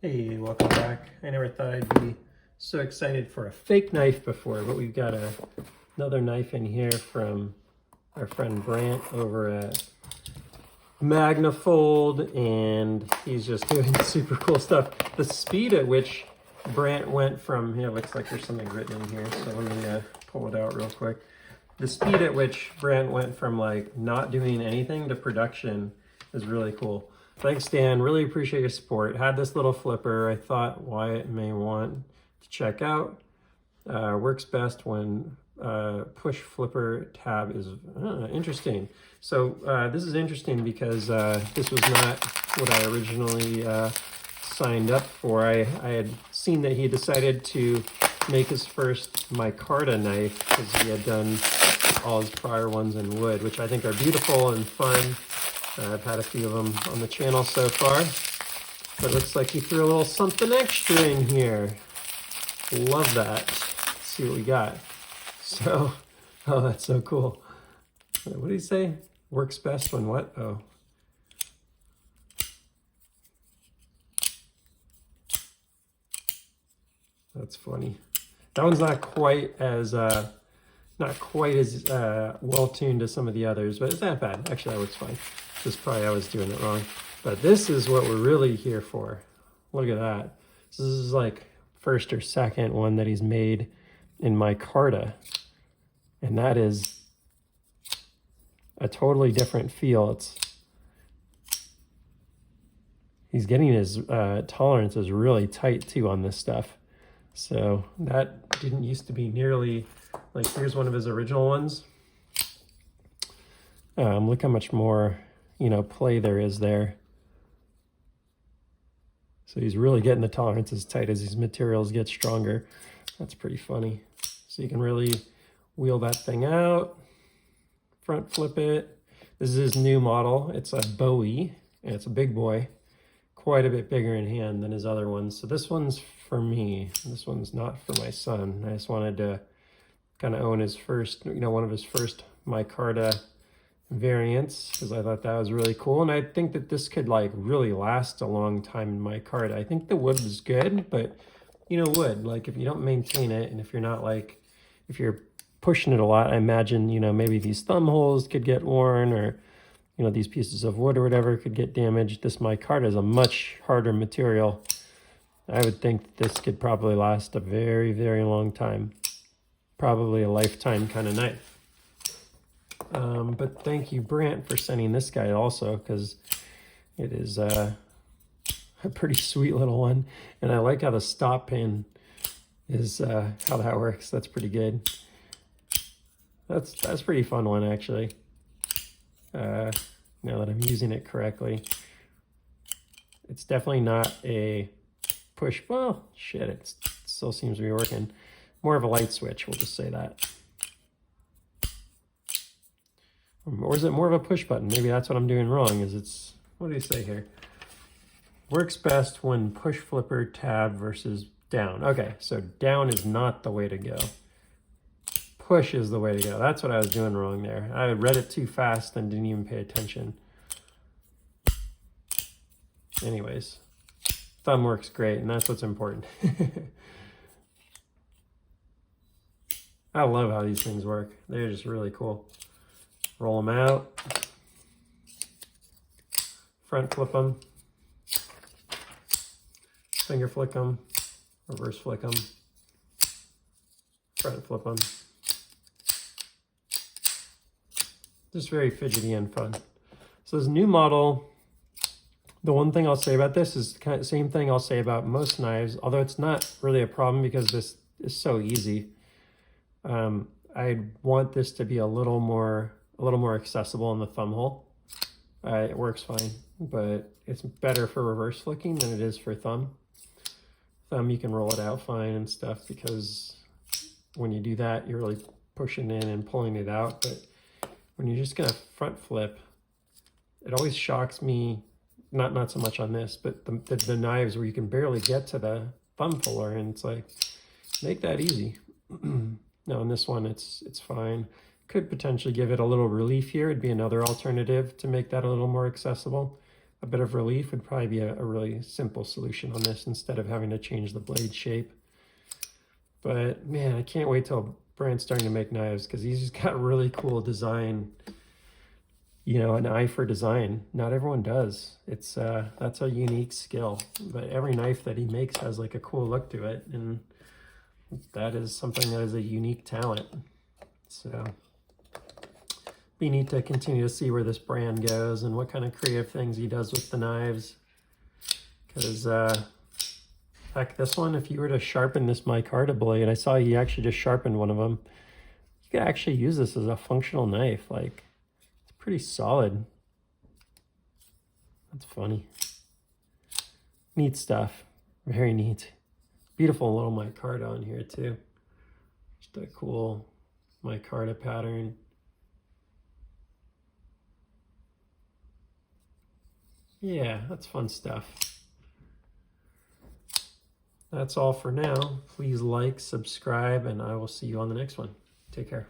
Hey, welcome back. I never thought I'd be so excited for a fake knife before, but we've got another knife in here from our friend Brant over at Magnafold, and he's just doing super cool stuff. The speed at which Brant went from, here, looks like there's something written in here, so let me pull it out real quick. The speed at which Brant went from like not doing anything to production is really cool. Thanks, Dan. Really appreciate your support. Had this little flipper I thought Wyatt may want to check out. Works best when push flipper tab is interesting. So this is interesting because this was not what I originally signed up for. I had seen that he decided to make his first micarta knife because he had done all his prior ones in wood, which I think are beautiful and fun. I've had a few of them on the channel so far, but it looks like he threw a little something extra in here. Love that. Let's see what we got. So, oh, that's so cool. What did he say? Works best when what? Oh. That's funny. That one's not quite as well tuned as some of the others, but it's not bad. Actually, that works fine. Just probably I was doing it wrong. But this is what we're really here for. Look at that. This is like first or second one that he's made in micarta. And that is a totally different feel. He's getting his tolerances really tight too on this stuff. So that didn't used to be nearly, like here's one of his original ones. Look how much more, play there is there. So he's really getting the tolerances tight as these materials get stronger. That's pretty funny. So you can really wheel that thing out, front flip it. This is his new model. It's a Bowie, and it's a big boy, quite a bit bigger in hand than his other ones. So this one's for me. This one's not for my son. I just wanted to kind of own his first, one of his first micarta variants because I thought that was really cool. And I think that this could like really last a long time in micarta. I think the wood was good, but wood, like if you don't maintain it and if you're not like, if you're pushing it a lot, I imagine, maybe these thumb holes could get worn or, these pieces of wood or whatever could get damaged. This micarta is a much harder material. I would think this could probably last a very, very long time. Probably a lifetime kind of knife. But thank you, Brant, for sending this guy also, because it is a pretty sweet little one. And I like how the stop pin is, how that works. That's pretty good. That's a pretty fun one, actually. Now that I'm using it correctly. It's definitely not a push. Well, shit, it still seems to be working. More of a light switch, we'll just say that. Or is it more of a push button? Maybe that's what I'm doing wrong, is it's, what do you say here? Works best when push flipper tab versus down. Okay, so down is not the way to go. Push is the way to go. That's what I was doing wrong there. I read it too fast and didn't even pay attention. Anyways, thumb works great, and that's what's important. I love how these things work. They're just really cool. Roll them out, front flip them, finger flick them, reverse flick them, front flip them. Just very fidgety and fun. So this new model, the one thing I'll say about this is kind of the same thing I'll say about most knives, although it's not really a problem because this is so easy. I want this to be a little more accessible in the thumb hole. It works fine, but it's better for reverse flicking than it is for thumb. Thumb, you can roll it out fine and stuff because when you do that, you're really pushing in and pulling it out. But when you're just gonna front flip, it always shocks me, not so much on this, but the knives where you can barely get to the thumb puller, and it's like, make that easy. No, in this one, it's fine. Could potentially give it a little relief here. It'd be another alternative to make that a little more accessible. a bit of relief would probably be a really simple solution on this instead of having to change the blade shape. But man, I can't wait till Brandt's starting to make knives, because he's just got really cool design, you know, an eye for design. Not everyone does. It's that's a unique skill, but every knife that he makes has like a cool look to it, and that is something that is a unique talent. So be neat to continue to see where this brand goes and what kind of creative things he does with the knives. Because heck, this one, if you were to sharpen this micarta blade, I saw he actually just sharpened one of them. You could actually use this as a functional knife. Like, it's pretty solid. That's funny. Neat stuff. Very neat. Beautiful little micarta on here too. Just a cool micarta pattern. Yeah, that's fun stuff. That's all for now. Please like, subscribe, and I will see you on the next one. Take care.